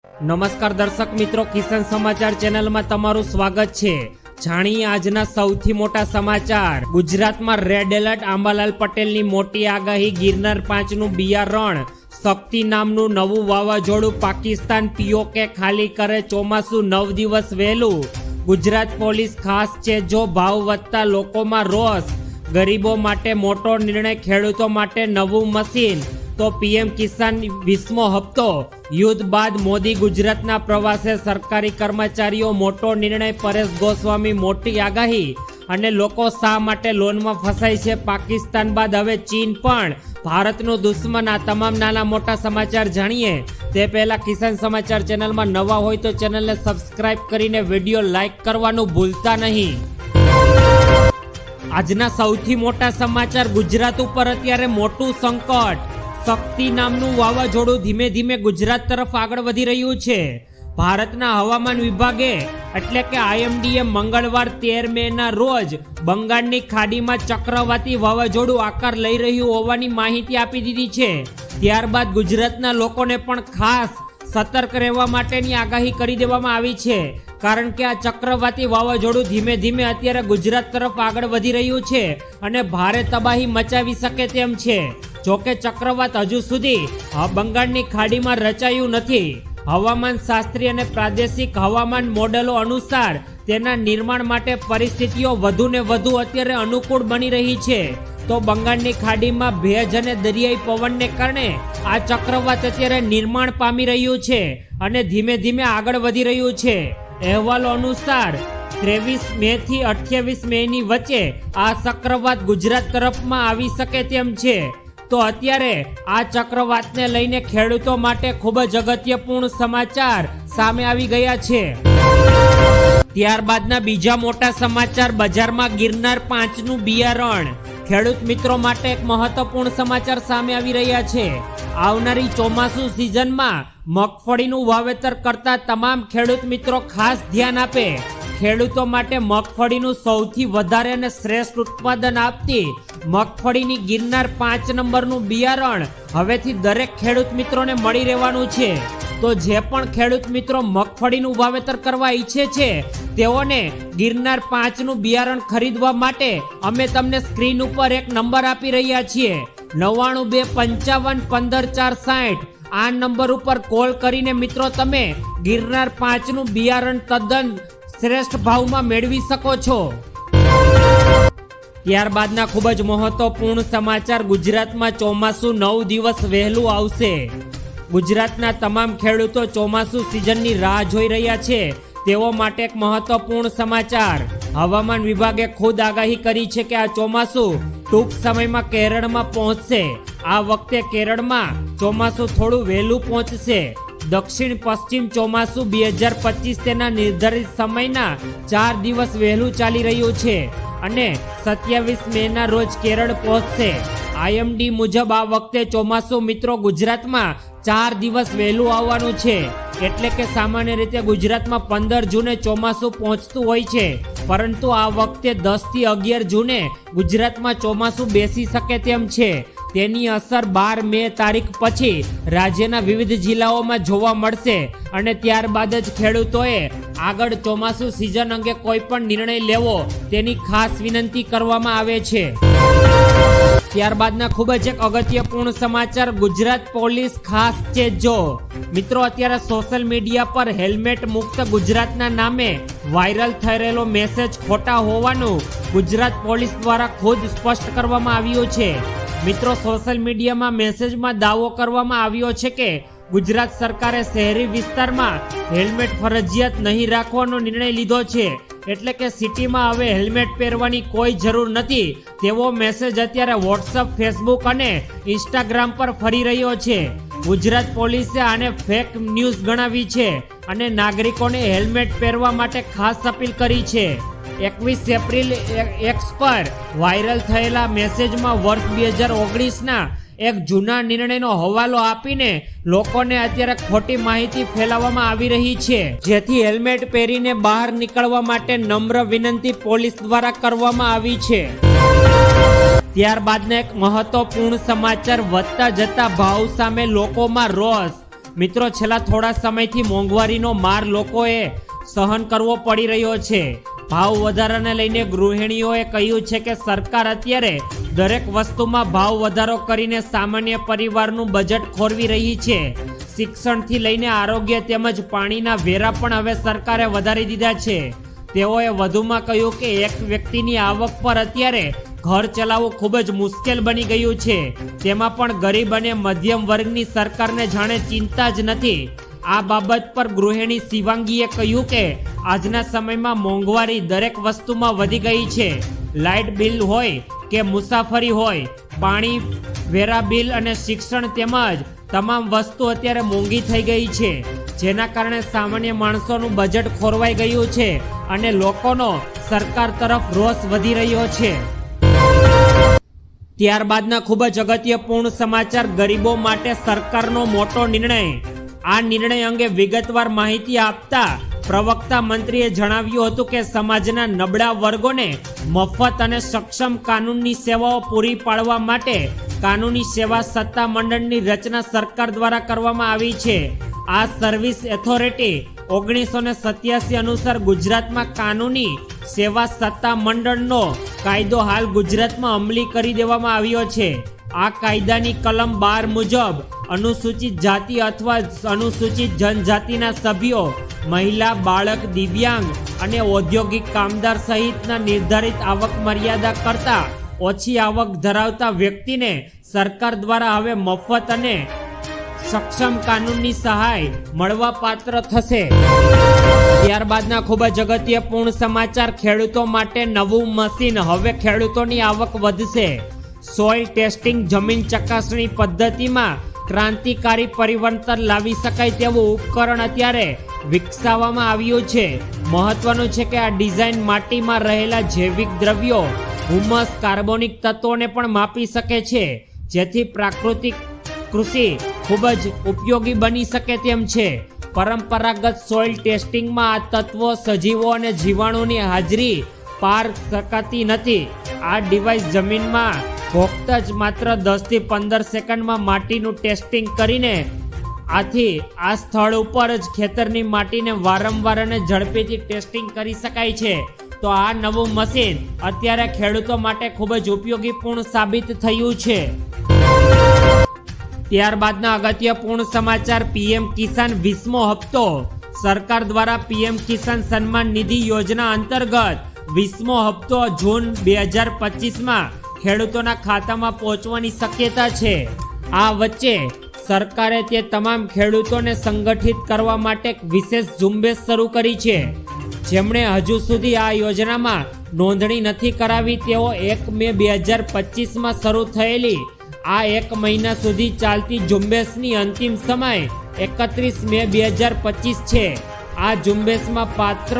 નમસ્કાર દર્શક મિત્રો, કિસાન સમાચાર ચેનલમાં તમારું સ્વાગત છે। જાણીએ આજના સૌથી મોટા સમાચાર। ગુજરાતમાં રેડ એલર્ટ, આંબાલાલ પટેલની મોટી આગાહી। ગિરનાર 5નું બિયારણ શક્તિ નામનું નવું વાવાઝોડું પાકિસ્તાન પીઓકે ખાલી કરે, ચોમાસું 9 દિવસ વહેલું। ગુજરાત પોલીસ ખાસ છે, જો ભાવ વધતા લોકોમાં રોષ। ગરીબો માટે મોટો નિર્ણય, ખેડૂતો માટે નવું મશીન। તો પીએમ કિસાન 20મો હપ્તો। યુદ્ધ બાદ મોદી ગુજરાતના પ્રવાસે, સરકારી કર્મચારીઓ મોટો નિર્ણય। પરેશ ગોસ્વામી મોટી આગાહી। અને લોકો શા માટે લોનમાં ફસાય છે? પાકિસ્તાન બાદ હવે ચીન પણ ભારતનું દુશ્મન। આ તમામ નાના મોટા સમાચાર જાણીએ તે પહેલા કિસાન સમાચાર ચેનલમાં નવા હોય તો ચેનલને સબસ્ક્રાઇબ કરીને વિડીયો લાઈક કરવાનું ભૂલતા નહીં। આજના સૌથી મોટા સમાચાર। ગુજરાત ઉપર અત્યારે મોટું સંકટ। શક્તિ નામનું વાવાઝોડું ધીમે ધીમે ગુજરાત તરફ આગળ વધી રહ્યું છે। ભારતના હવામાન વિભાગે એટલે કે IMDએ મંગળવાર 13 મેના રોજ બંગાળની ખાડીમાં ચક્રવાતી વાવાઝોડું આકાર લઈ રહ્યું હોવાની માહિતી આપી દીધી છે। ત્યારબાદ ગુજરાતના લોકોને પણ ખાસ સતર્ક રહેવા માટેની આગાહી કરી દેવામાં આવી છે, કારણ કે આ ચક્રવાતી વાવાઝોડું ધીમે ધીમે અત્યારે ગુજરાત તરફ આગળ વધી રહ્યું છે અને ભારે તબાહી મચાવી શકે તેમ છે। જોકે ચક્રવાત હજુ સુધી બંગાળની ખાડીમાં રચાયું નથી। હવામાન શાસ્ત્રી અને પ્રાદેશિક હવામાન મોડેલો અનુસાર તેના નિર્માણ માટે પરિસ્થિતિઓ વધુ ને વધુ અત્યારે અનુકૂળ બની રહી છે। તો બંગાળની ખાડીમાં ભેજ અને દરિયાઈ પવનને કારણે આ ચક્રવાત અત્યારે નિર્માણ પામી રહ્યું છે અને ધીમે ધીમે આગળ વધી રહ્યું છે। અહેવાલો અનુસાર 23 મે થી 28 મેની વચ્ચે આ ચક્રવાત ગુજરાત તરફમાં આવી શકે તેમ છે। તો અત્યારે આ ચક્રવાતને લઈને ખેડૂતો માટે ખૂબ જ અગત્યપૂર્ણ સમાચાર સામે આવી ગયા છે। ત્યારબાદના બીજા મોટા સમાચાર। બજારમાં ગિરનાર 5નું બિયારણ। ખેડૂત મિત્રો માટે એક મહત્વપૂર્ણ સમાચાર સામે આવી રહ્યા છે। આવનારી ચોમાસુ સિઝનમાં મગફળીનું વાવેતર કરતા તમામ ખેડૂત મિત્રો ખાસ ધ્યાન આપે। ખેડૂતો માટે મગફળીનું સૌથી વધારે અને શ્રેષ્ઠ ઉત્પાદન આપતી મગફળીની ગિરનાર 5 નંબરનું બિયારણ હવેથી દરેક ખેડૂત મિત્રોને મળી રહેવાનું છે। તો જે પણ ખેડૂત મિત્રો મગફળીનું વાવેતર કરવા ઈચ્છે છે તેઓને ગિરનાર 5નું બિયારણ ખરીદવા માટે અમે તમને સ્ક્રીન ઉપર એક નંબર આપી રહ્યા છીએ, 9925515460। આ નંબર ઉપર કોલ કરીને મિત્રો તમે ગિરનાર 5નું બિયારણ તદ્દન શ્રેષ્ઠ ભાવમાં મેળવી શકો છો। ત્યારબાદના ખૂબ જ મહત્વપૂર્ણ સમાચાર। ગુજરાતમાં ચોમાસું 9 દિવસ વહેલું આવશે। ગુજરાતના તમામ ખેડૂતો ચોમાસું સિઝનની રાહ જોઈ રહ્યા છે, તેઓ માટે એક મહત્વપૂર્ણ સમાચાર। હવામાન વિભાગે ખુદ આગાહી કરી છે કે આ ચોમાસું ટૂંક સમયમાં કેરળમાં પહોંચશે। આ વખતે કેરળમાં ચોમાસું થોડું વહેલું પહોંચશે। દક્ષિણ પશ્ચિમ ચોમાસું 2025 તેના નિર્ધારિત સમયના 4 દિવસ વહેલું ચાલી રહ્યું છે અને 27 મેના રોજ કેરળ પહોંચશે। IMD મુજબ આ વખતે ચોમાસું મિત્રો ગુજરાતમાં 4 દિવસ વહેલું આવવાનું છે, એટલે કે સામાન્ય રીતે ગુજરાતમાં 15 જૂને ચોમાસું પહોંચતું હોય છે, પરંતુ આ વખતે 10 થી 11 જૂને ગુજરાતમાં ચોમાસું બેસી શકે તેમ છે। તેની અસર 12 મે તારીખ પછી રાજ્યના વિવિધ જિલ્લાઓમાં જોવા મળશે અને ત્યારબાદ જ ખેડૂતોએ આગળ ચોમાસું સિઝન અંગે કોઈ પણ નિર્ણય લેવો તેની ખાસ વિનંતી કરવામાં આવે છે। ત્યારબાદના ખૂબ જ એક અગત્યપૂર્ણ સમાચાર। ગુજરાત પોલીસ ખાસ છે, જો મિત્રો અત્યારે સોશિયલ મીડિયા પર હેલ્મેટ મુક્ત ગુજરાતના નામે વાયરલ થઈ રહેલો મેસેજ ખોટા હોવાનું ગુજરાત પોલીસ દ્વારા ખુદ સ્પષ્ટ કરવામાં આવ્યું છે। મિત્રો સોશિયલ મીડિયામાં મેસેજમાં દાવો કરવામાં આવ્યો છે કે ગુજરાત સરકારે શહેરી વિસ્તારમાં હેલ્મેટ ફરજિયાત નહીં રાખવાનો નિર્ણય લીધો છે, એટલે કે સિટીમાં હવે હેલ્મેટ પહેરવાની કોઈ જરૂર નથી તેવો મેસેજ અત્યારે વોટ્સઅપ, ફેસબુક અને ઇન્સ્ટાગ્રામ પર ફરી રહ્યો છે। ગુજરાત પોલીસે આને ફેક ન્યૂઝ ગણાવી છે અને નાગરિકોને હેલ્મેટ પહેરવા માટે ખાસ અપીલ કરી છે। 21 એપ્રિલ એક્સ પર વાયરલ થયેલા મેસેજમાં વર્ષ 2019ના એક જૂના નિર્ણયનો હવાલો આપીને લોકોને અત્યારે ખોટી માહિતી ફેલાવવામાં આવી રહી છે, જેથી હેલ્મેટ પહેરીને બહાર નીકળવા માટે નમ્ર વિનંતી પોલીસ દ્વારા કરવામાં આવી છે। ત્યારબાદના એક મહત્વપૂર્ણ સમાચાર। વધતા જતા ભાવ સામે લોકોમાં રોષ। મિત્રો, છેલ્લા થોડા સમયથી મોંઘવારીનો માર લોકોએ સહન કરવો પડી રહ્યો છે. ભાવ વધારાને લઈને ગૃહિણીઓએ કહ્યું છે કે સરકાર અત્યારે દરેક વસ્તુમાં ભાવ વધારો કરીને સામાન્ય પરિવારનું બજેટ ખોરવી રહી છે. શિક્ષણથી લઈને આરોગ્ય તેમજ પાણીના વેરા પણ હવે સરકારે વધારી દીધા છે. તેઓએ વધુમાં કહ્યું કે એક વ્યક્તિની આવક પર અત્યારે ઘર ચલાવવું ખૂબ જ મુશ્કેલ બની ગયું છે. તેમાં પણ ગરીબ અને મધ્યમ વર્ગની સરકારને જાણે ચિંતા જ નથી. આ બાબત પર ગૃહિણી શિવાંગીએ કહ્યું કે આજના સમયમાં મોંઘવારી દરેક વસ્તુમાં વધી ગઈ છે. લાઇટ બિલ હોય કે મુસાફરી હોય, પાણી વેરા બિલ અને શિક્ષણ તેમજ તમામ વસ્તુ અત્યારે મોંઘી થઈ ગઈ છે, જેના કારણે સામાન્ય માણસોનું બજેટ ખોરવાઈ ગયું છે અને લોકોનો સરકાર તરફ રોષ વધી રહ્યો છે. ત્યારબાદના ખૂબ જ અગત્યપૂર્ણ સમાચાર, ગરીબો માટે સરકારનો મોટો નિર્ણય. આ નિર્ણય અંગે વિગતવાર માહિતી આપતા પ્રવક્તા મંત્રીએ જણાવ્યું હતું કે સમાજના નબળા વર્ગોને મફત અને સક્ષમ કાનૂની સેવાઓ પૂરી પાડવા માટે કાનૂની સેવા સત્તા મંડળની રચના સરકાર દ્વારા કરવામાં આવી છે. આ સર્વિસ ઓથોરિટી 1987 અનુસાર ગુજરાતમાં કાનૂની સેવા સત્તા મંડળનો કાયદો હાલ ગુજરાતમાં અમલી કરી દેવામાં આવ્યો છે. આ કાયદાની કલમ 12 મુજબ અનુસૂચિત જાતિ અથવા અનુસૂચિત જનજાતિના સભ્યો, મહિલા, બાળક, દિવ્યાંગ અને ઔદ્યોગિક કામદાર સહિતના નિર્ધારિત આવક મર્યાદા કરતા ઓછી આવક ધરાવતા વ્યક્તિને સરકાર દ્વારા હવે મફત અને સક્ષમ કાનૂની સહાય મળવા પાત્ર થશે. ત્યારબાદના ખૂબ જ અગત્યપૂર્ણ સમાચાર, ખેડૂતો માટે નવું મશીન, હવે ખેડૂતોની આવક વધશે. સોઇલ ટેસ્ટિંગ જમીન ચકાસણી પદ્ધતિમાં ક્રાંતિકારી પરિવર્તન લાવી શકાય તેવું ઉપકરણ અત્યારે વિકસાવવામાં આવ્યું છે. મહત્વનું છે કે આ ડિઝાઇન માટીમાં રહેલા જૈવિક દ્રવ્યો, હુમસ, કાર્બોનિક તત્વોને પણ માપી શકે છે, જેથી પ્રાકૃતિક કૃષિ ખૂબ જ ઉપયોગી બની શકે તેમ છે. પરંપરાગત સોઇલ ટેસ્ટિંગમાં આ તત્વો, સજીવો અને જીવાણુની હાજરી પાર શકાતી નથી. આ ડિવાઇસ જમીનમાં ફક્ત જ માત્ર 10 થી 15 સેકન્ડમાં માટીનું ટેસ્ટિંગ કરીને આથી આ સ્થળ ઉપર જ ખેતરની માટીને વારંવાર અને ઝડપીથી ટેસ્ટિંગ કરી શકાય છે. તો આ નવું મશીન અત્યારે ખેડૂતો માટે ખૂબ જ ઉપયોગીપૂર્ણ સાબિત થયું છે. ત્યારબાદના અગત્યપૂર્ણ સમાચાર, પીએમ કિસાન 20મો હપ્તો. સરકાર દ્વારા પીએમ કિસાન સન્માન નિધિ યોજના અંતર્ગત 20મો હપ્તો જૂન 2025માં ખેડૂતોના ખાતામાં પહોંચવાની શક્યતા છે. આ વચ્ચે સરકારે તે તમામ ખેડૂતોને સંગઠિત કરવા માટે વિશેષ ઝુંબેશ શરૂ કરી છે. જેમણે હજુ સુધી આ યોજનામાં નોંધણી નથી કરાવી તેઓ 1 મે 2025માં શરૂ થયેલી આ 1 મહિના સુધી ચાલતી ઝુંબેશની અંતિમ સમય 31 મે 2025 છે. આ ઝુંબેશમાં પાત્ર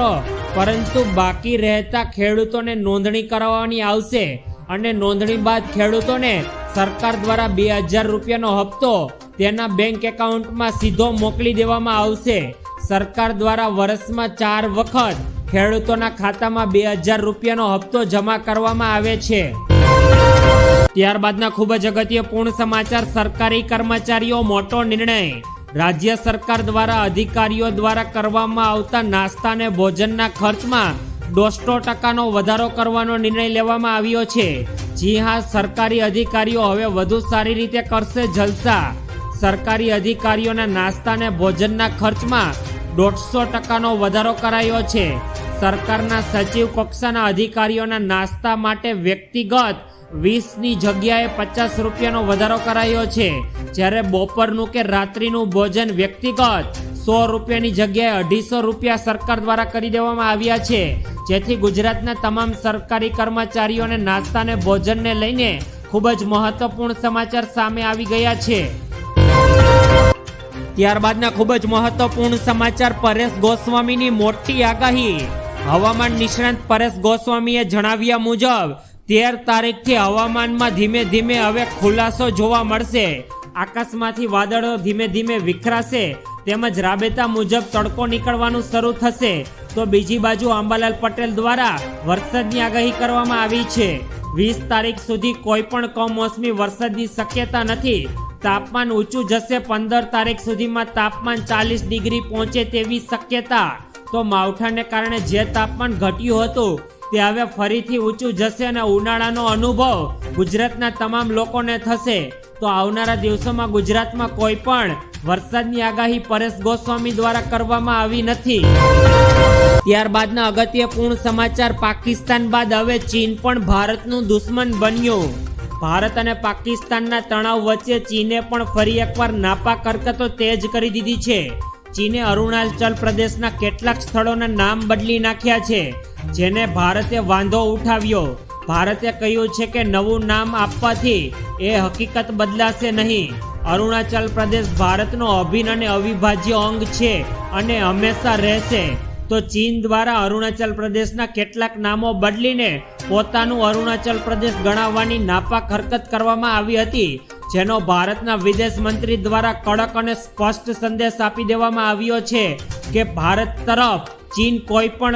પરંતુ બાકી રહેતા ખેડૂતોને નોંધણી કરાવવાની આવશે અને નોંધણી બાદ ખેડૂતોને સરકાર દ્વારા 2000 રૂપિયાનો હપ્તો તેના બેંક એકાઉન્ટમાં સીધો મોકલી દેવામાં આવશે. સરકાર દ્વારા વર્ષમાં 4 વખત ખેડૂતોના ખાતામાં 2000 રૂપિયાનો હપ્તો જમા કરવામાં આવે છે. ત્યારબાદના ખૂબ જ અગત્યપૂર્ણ સમાચાર, સરકારી કર્મચારીઓ મોટો નિર્ણય. રાજ્ય સરકાર દ્વારા અધિકારીઓ દ્વારા કરવામાં આવતા નાસ્તા અને ભોજનના ખર્ચમાં 100% વધારો કરવાનો નિર્ણય લેવામાં આવ્યો છે. જી હા, સરકારી અધિકારીઓ હવે વધુ સારી રીતે કરશે જલસા. સરકારી અધિકારીઓના નાસ્તા અને ભોજનના ખર્ચમાં 150%નો વધારો કરાયો છે. સરકારના સચિવ કક્ષાના અધિકારીઓના નાસ્તા માટે વ્યક્તિગત 20ની જગ્યાએ 50 રૂપિયાનો વધારો કરાયો છે, જ્યારે બપોરનું કે રાત્રિનું ભોજન વ્યક્તિગત 100 રૂપિયાની જગ્યાએ 250 રૂપિયા સરકાર દ્વારા કરી દેવામાં આવ્યા છે, જેથી ગુજરાતના તમામ સરકારી કર્મચારીઓને નાસ્તા અને ભોજનને લઈને ખૂબ જ મહત્વપૂર્ણ સમાચાર સામે આવી ગયા છે. ત્યારબાદના ખૂબ જ મહત્વપૂર્ણ સમાચાર, પરેશ ગોસ્વામીની મોટી આગાહી. હવામાન નિષ્ણાંત પરેશ ગોસ્વામીએ જણાવ્યા મુજબ 13 તારીખથી હવામાનમાં ધીમે ધીમે હવે ખુલાસો જોવા મળશે. આકાશમાંથી વાદળો ધીમે ધીમે વિખરાશે તેમજ રાબેતા મુજબ તડકો નીકળવાનું શરૂ થશે. તો બીજી બાજુ અંબાલાલ પટેલ દ્વારા વરસાદની આગાહી કરવામાં આવી છે. 20 તારીખ સુધી કોઈ પણ કમોસમી વરસાદની શક્યતા નથી. તાપમાન ઊંચું જશે. 15 તારીખ સુધીમાં તાપમાન 40 ડિગ્રી પહોંચે તેવી શક્યતા. તો માવઠાને કારણે જે તાપમાન ઘટ્યું હતું તે હવે ફરીથી ઊંચું જશે અને ઉનાળાનો અનુભવ ગુજરાતના તમામ લોકોને થશે. તો આવનારા દિવસોમાં ગુજરાતમાં કોઈ પણ વરસાદની આગાહી પરેશ ગોસ્વામી દ્વારા કરવામાં આવી નથી. ત્યારબાદના અગત્યપૂર્ણ સમાચાર. પાકિસ્તાન બાદ હવે ચીન પણ ભારતનું દુશ્મન બન્યું. ભારત અને પાકિસ્તાનના તણાવ વચ્ચે ચીને પણ ફરી એકવાર નાપાક હરકતો તેજ કરી દીધી છે. ચીને અરુણાચલ પ્રદેશના કેટલાક સ્થળોના નામ બદલી નાખ્યા છે, જેને ભારતે વાંધો ઉઠાવ્યો. ભારતે કહ્યું છે કે નવું નામ આપવાથી એ હકીકત બદલાશે નહીં. અરુણાચલ પ્રદેશ ભારતનો અભિન્ન અને અવિભાજ્ય અંગ છે અને હંમેશા રહેશે. તો ચીન દ્વારા અરુણાચલ પ્રદેશના કેટલાક નામો બદલીને પોતાનું અરુણાચલ પ્રદેશ ગણાવવાની નાપાક હરકત કરવામાં આવી હતી, જેનો ભારતના વિદેશ મંત્રી દ્વારા કડક અને સ્પષ્ટ સંદેશ આપી દેવામાં આવ્યો છે કે ભારત તરફ ચીન કોઈ પણ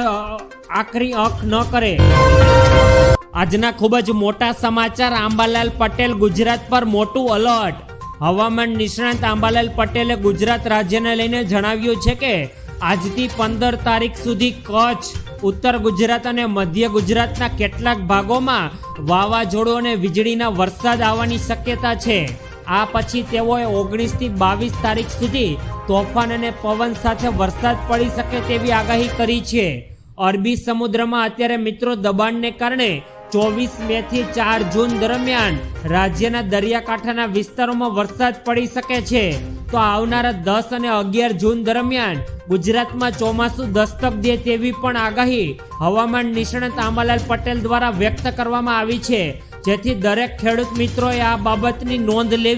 આકરી આંખ ન કરે. આજના ખૂબ જ મોટા સમાચાર. આંબાલાલ પટેલ ગુજરાત પર મોટું એલર્ટ. હવામાન નિષ્ણાત આંબાલાલ પટેલે ગુજરાત રાજ્યને લઈને જણાવ્યું છે કે આજથી 15 તારીખ સુધી કચ્છ, ઉત્તર ગુજરાત અને મધ્ય ગુજરાતના કેટલાક ભાગોમાં વાવાઝોડું અને વીજળીના વરસાદ આવવાની શક્યતા છે. આ પછી તેઓએ 19 થી 22 તારીખ સુધી તોફાન અને પવન સાથે વરસાદ પડી શકે તેવી આગાહી કરી છે. અરબી સમુદ્રમાં અત્યારે મિત્રો દબાણને કારણે 24 મે થી 4 જૂન દરમિયાન રાજ્યના દરિયાકાંઠાના વિસ્તારોમાં વરસાદ પડી શકે છે. તો આવનારા 10 અને 11 જૂન દરમિયાન ગુજરાતમાં ચોમાસું દસ્તક દે તેવી પણ આગાહી હવામાન નિષ્ણાત આંબાલાલ પટેલ દ્વારા વ્યક્ત કરવામાં આવી છે, જેથી દરેક ખેડૂત મિત્રોએ આ બાબતની નોંધ લેવી